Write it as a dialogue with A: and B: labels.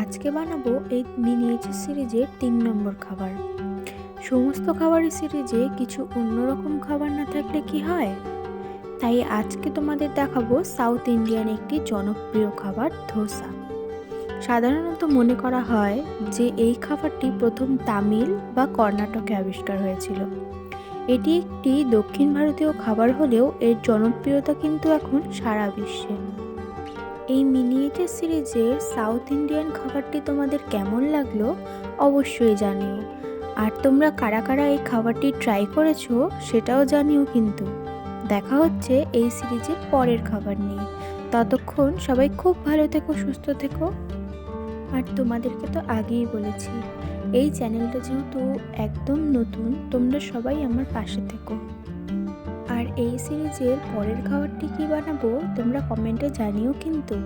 A: আজকে বানাবো এই মিনিয়েচার সিরিজের 3 নম্বর খাবার। সমস্ত খাবারের সিরিজে কিছু অন্যরকম খাবার না থাকলে কি হয়, তাই আজকে তোমাদের দেখাবো সাউথ ইন্ডিয়ান একটি জনপ্রিয় খাবার ধোসা। সাধারণত মনে করা হয় যে এই খাবারটি প্রথম তামিল বা কর্ণাটকে আবিষ্কার হয়েছিল। এটি একটি দক্ষিণ ভারতীয় খাবার হলেও এর জনপ্রিয়তা কিন্তু এখন সারা বিশ্বে। এই মিনিয়েচার সিরিজের সাউথ ইন্ডিয়ান খাবারটি তোমাদের কেমন লাগলো অবশ্যই জানিও। আর তোমরা কারা কারা এই খাবারটি ট্রাই করেছো সেটাও জানিও। কিন্তু দেখা হচ্ছে এই সিরিজের পরের খাবার নিয়ে। ততক্ষণ সবাই খুব ভালো থেকো, সুস্থ থেকো। আর তোমাদেরকে তো আগেই বলেছি, এই চ্যানেলটা যেহেতু একদম নতুন, তোমরা সবাই আমার পাশে থেকো। আর এই সিরিজের পরের খাবারটি কি বানাবো তোমরা কমেন্টে জানিও কিন্তু।